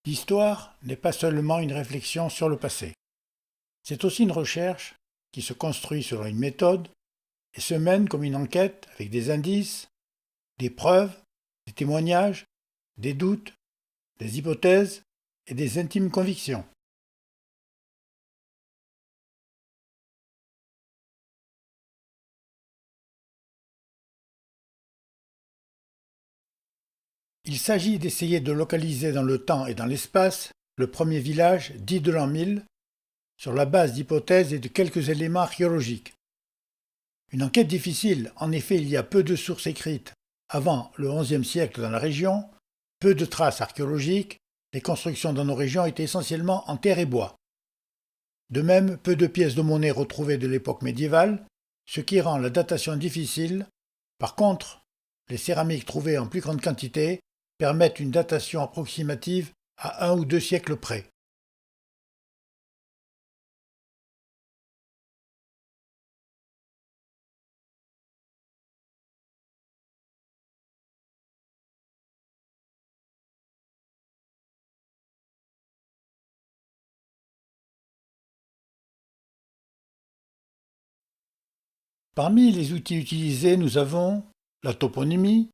L'histoire n'est pas seulement une réflexion sur le passé. C'est aussi une recherche qui se construit selon une méthode et se mène comme une enquête avec des indices, des preuves, des témoignages, des doutes, des hypothèses et des intimes convictions. Il s'agit d'essayer de localiser dans le temps et dans l'espace le premier village dit de l'an 1000 sur la base d'hypothèses et de quelques éléments archéologiques. Une enquête difficile, en effet il y a peu de sources écrites avant le XIe siècle dans la région, peu de traces archéologiques, les constructions dans nos régions étaient essentiellement en terre et bois. De même, peu de pièces de monnaie retrouvées de l'époque médiévale, ce qui rend la datation difficile. Par contre, les céramiques trouvées en plus grande quantité permettent une datation approximative à 1 ou 2 siècles près. Parmi les outils utilisés, nous avons la toponymie.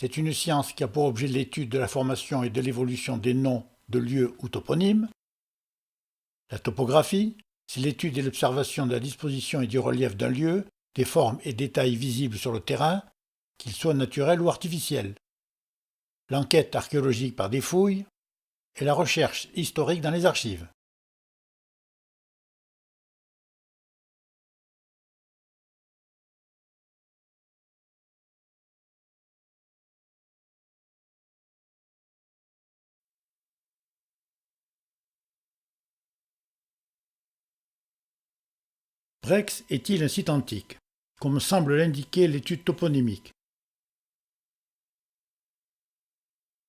C'est une science qui a pour objet l'étude de la formation et de l'évolution des noms de lieux ou toponymes. La topographie, c'est l'étude et l'observation de la disposition et du relief d'un lieu, des formes et détails visibles sur le terrain, qu'ils soient naturels ou artificiels. L'enquête archéologique par des fouilles et la recherche historique dans les archives. Brex est-il un site antique, comme semble l'indiquer l'étude toponymique?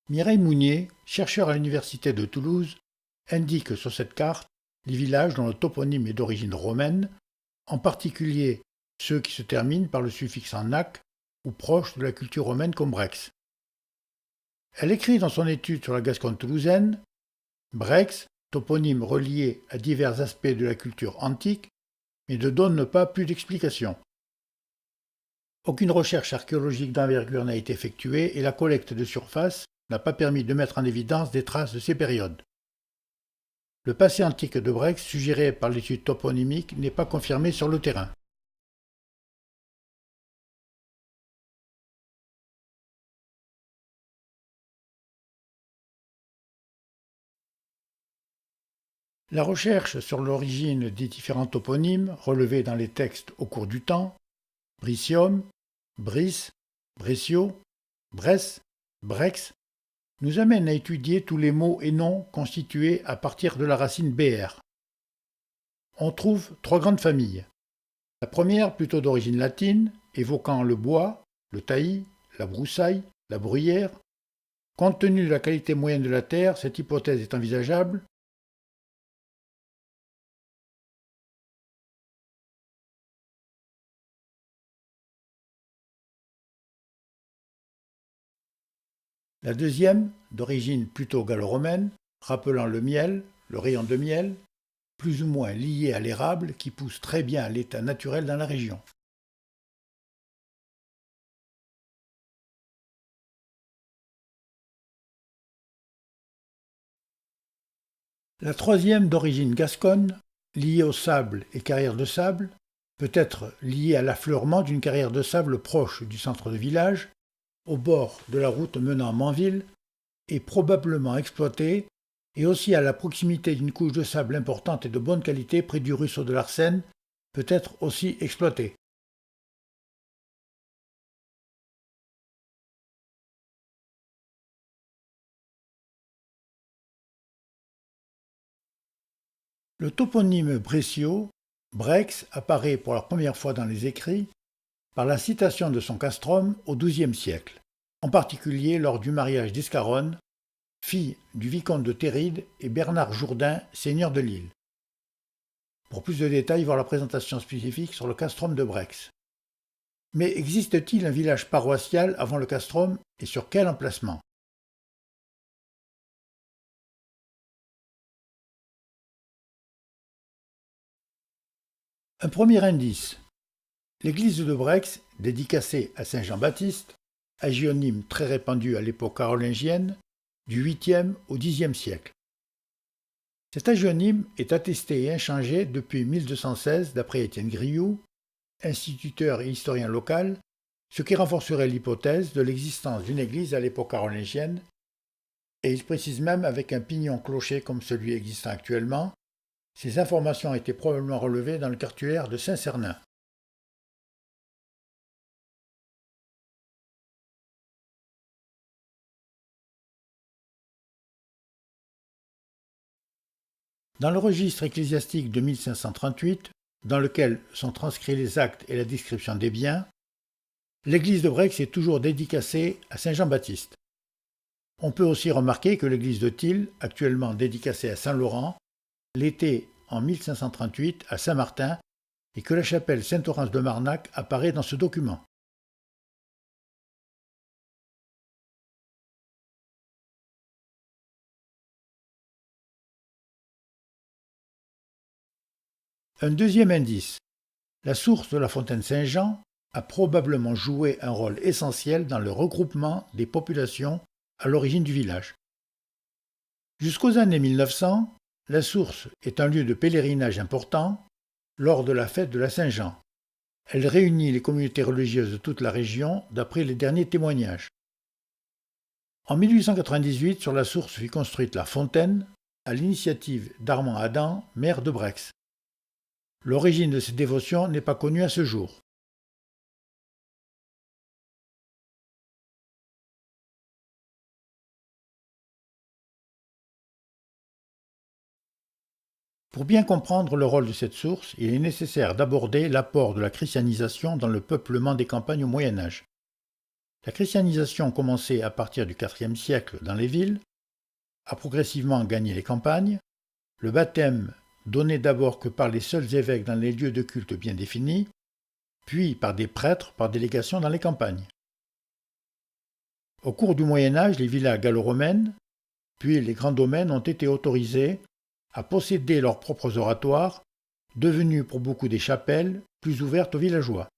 Mireille Mounier, chercheur à l'université de Toulouse, indique sur cette carte les villages dont le toponyme est d'origine romaine, en particulier ceux qui se terminent par le suffixe en -nac ou proches de la culture romaine comme Brex. Elle écrit dans son étude sur la Gascogne toulousaine: Brex, toponyme relié à divers aspects de la culture antique, mais ne donne pas plus d'explications. Aucune recherche archéologique d'envergure n'a été effectuée et la collecte de surface n'a pas permis de mettre en évidence des traces de ces périodes. Le passé antique de Brex, suggéré par l'étude toponymique, n'est pas confirmé sur le terrain. La recherche sur l'origine des différents toponymes relevés dans les textes au cours du temps, Bricium, Brice, Brescio, Bresse, Brex, nous amène à étudier tous les mots et noms constitués à partir de la racine BR. On trouve trois grandes familles. La première, plutôt d'origine latine, évoquant le bois, le taillis, la broussaille, la bruyère. Compte tenu de la qualité moyenne de la terre, cette hypothèse est envisageable. La deuxième, d'origine plutôt gallo-romaine, rappelant le miel, le rayon de miel, plus ou moins lié à l'érable qui pousse très bien à l'état naturel dans la région. La troisième, d'origine gasconne, liée au sable et carrière de sable, peut être liée à l'affleurement d'une carrière de sable proche du centre de village, au bord de la route menant à Manville, et probablement exploitée, et aussi à la proximité d'une couche de sable importante et de bonne qualité près du ruisseau de l'Arsène, peut être aussi exploitée. Le toponyme Brescio, Brex, apparaît pour la première fois dans les écrits par la citation de son castrum au XIIe siècle, en particulier lors du mariage d'Escaronne, fille du vicomte de Théride et Bernard Jourdain, seigneur de l'île. Pour plus de détails, voir la présentation spécifique sur le castrum de Brex. Mais existe-t-il un village paroissial avant le castrum et sur quel emplacement? Un premier indice. L'église de Brex, dédicacée à saint Jean-Baptiste, hagionyme très répandu à l'époque carolingienne, du 8e au Xe siècle. Cet hagionyme est attesté et inchangé depuis 1216 d'après Étienne Grioux, instituteur et historien local, ce qui renforcerait l'hypothèse de l'existence d'une église à l'époque carolingienne, et il précise même avec un pignon-clocher comme celui existant actuellement. Ces informations ont été probablement relevées dans le cartulaire de Saint-Cernin. Dans le registre ecclésiastique de 1538, dans lequel sont transcrits les actes et la description des biens, l'église de Brex est toujours dédicacée à saint Jean-Baptiste. On peut aussi remarquer que l'église de Tille, actuellement dédicacée à saint Laurent, l'était en 1538 à Saint-Martin et que la chapelle Saint-Orens de Marnac apparaît dans ce document. Un deuxième indice. La source de la fontaine Saint-Jean a probablement joué un rôle essentiel dans le regroupement des populations à l'origine du village. Jusqu'aux années 1900, la source est un lieu de pèlerinage important lors de la fête de la Saint-Jean. Elle réunit les communautés religieuses de toute la région d'après les derniers témoignages. En 1898, sur la source fut construite la fontaine à l'initiative d'Armand Adam, maire de Brex. L'origine de cette dévotion n'est pas connue à ce jour. Pour bien comprendre le rôle de cette source, il est nécessaire d'aborder l'apport de la christianisation dans le peuplement des campagnes au Moyen Âge. La christianisation commencée à partir du IVe siècle dans les villes a progressivement gagné les campagnes. Le baptême donné d'abord que par les seuls évêques dans les lieux de culte bien définis, puis par des prêtres par délégation dans les campagnes. Au cours du Moyen Âge, les villas gallo-romaines, puis les grands domaines ont été autorisés à posséder leurs propres oratoires, devenus pour beaucoup des chapelles plus ouvertes aux villageois.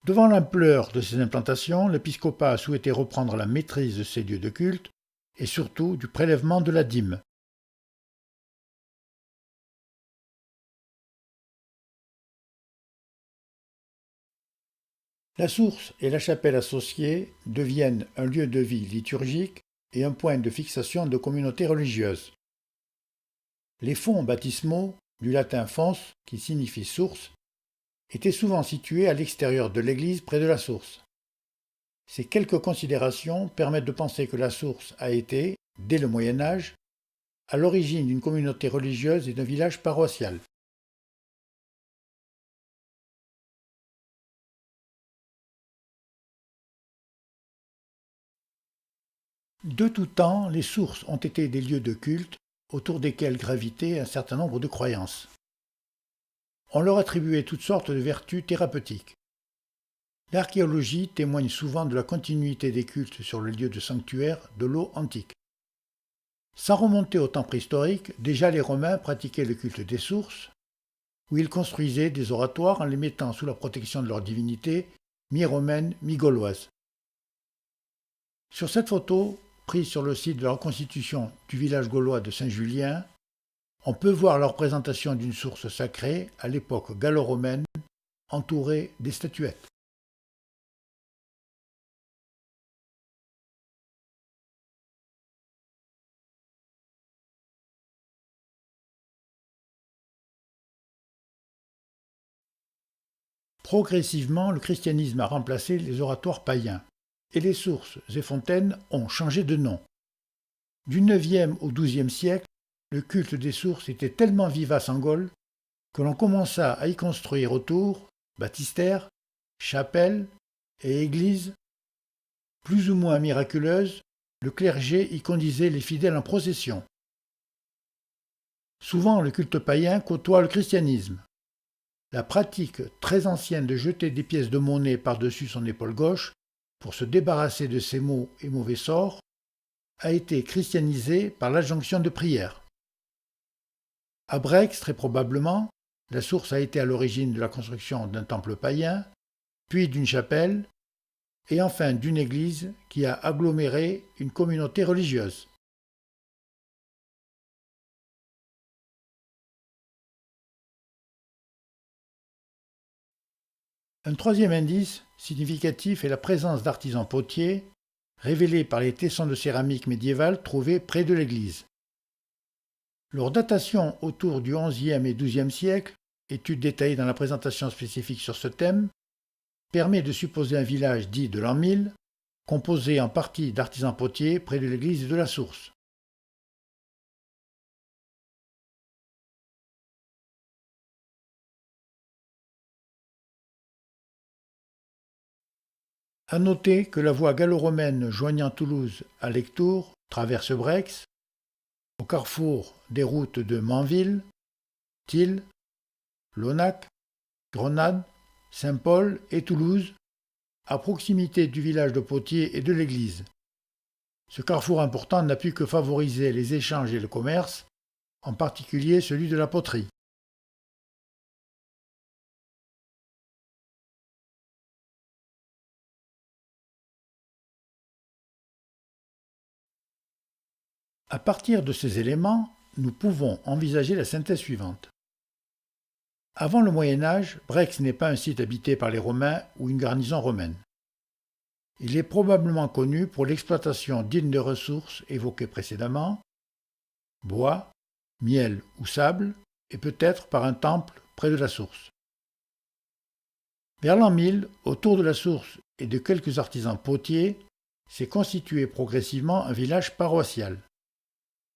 Devant l'ampleur de ces implantations, l'épiscopat a souhaité reprendre la maîtrise de ces lieux de culte et surtout du prélèvement de la dîme. La source et la chapelle associée deviennent un lieu de vie liturgique et un point de fixation de communautés religieuses. Les fonts baptismaux, du latin fons, qui signifie source, étaient souvent situés à l'extérieur de l'église près de la source. Ces quelques considérations permettent de penser que la source a été, dès le Moyen Âge, à l'origine d'une communauté religieuse et d'un village paroissial. De tout temps, les sources ont été des lieux de culte autour desquels gravitaient un certain nombre de croyances. On leur attribuait toutes sortes de vertus thérapeutiques. L'archéologie témoigne souvent de la continuité des cultes sur le lieu de sanctuaire de l'eau antique. Sans remonter au temps préhistorique, déjà les Romains pratiquaient le culte des sources, où ils construisaient des oratoires en les mettant sous la protection de leur divinité, mi-romaine, mi-gauloise. Sur cette photo, prise sur le site de la reconstitution du village gaulois de Saint-Julien, on peut voir la représentation d'une source sacrée à l'époque gallo-romaine, entourée des statuettes. Progressivement, le christianisme a remplacé les oratoires païens, et les sources et fontaines ont changé de nom. Du IXe au XIIe siècle, le culte des sources était tellement vivace en Gaule que l'on commença à y construire autour baptistères, chapelles et églises. Plus ou moins miraculeuses, le clergé y conduisait les fidèles en procession. Souvent, le culte païen côtoie le christianisme. La pratique très ancienne de jeter des pièces de monnaie par-dessus son épaule gauche pour se débarrasser de ses maux et mauvais sorts a été christianisée par l'adjonction de prière. À Brex, très probablement, la source a été à l'origine de la construction d'un temple païen, puis d'une chapelle, et enfin d'une église qui a aggloméré une communauté religieuse. Un troisième indice significatif est la présence d'artisans potiers, révélés par les tessons de céramique médiévale trouvés près de l'église. Leur datation autour du XIe et XIIe siècle, étude détaillée dans la présentation spécifique sur ce thème, permet de supposer un village dit de l'an 1000, composé en partie d'artisans potiers près de l'église de la Source. À noter que la voie gallo-romaine joignant Toulouse à Lectoure traverse Brex, au carrefour des routes de Manville, Thil, Lonac, Grenade, Saint-Paul et Toulouse, à proximité du village de Potiers et de l'église. Ce carrefour important n'a pu que favoriser les échanges et le commerce, en particulier celui de la poterie. À partir de ces éléments, nous pouvons envisager la synthèse suivante. Avant le Moyen Âge, Brex n'est pas un site habité par les Romains ou une garnison romaine. Il est probablement connu pour l'exploitation d'une des ressources évoquées précédemment, bois, miel ou sable, et peut-être par un temple près de la source. Vers l'an 1000, autour de la source et de quelques artisans potiers, s'est constitué progressivement un village paroissial.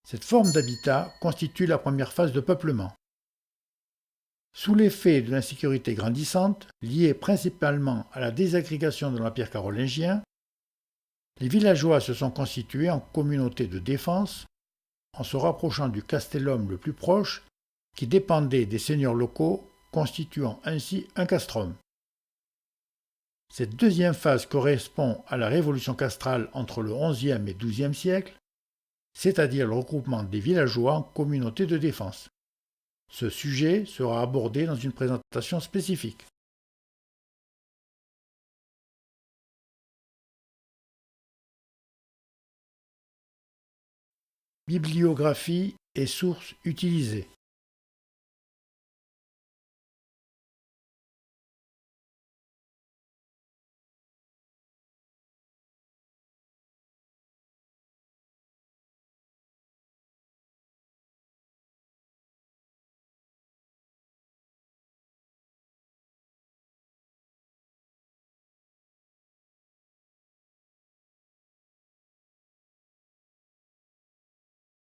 Cette forme d'habitat constitue la première phase de peuplement. Sous l'effet de l'insécurité grandissante, liée principalement à la désagrégation de l'Empire carolingien, les villageois se sont constitués en communautés de défense, en se rapprochant du castellum le plus proche, qui dépendait des seigneurs locaux, constituant ainsi un castrum. Cette deuxième phase correspond à la révolution castrale entre le XIe et XIIe siècle, c'est-à-dire le regroupement des villageois en communautés de défense. Ce sujet sera abordé dans une présentation spécifique. Bibliographie et sources utilisées.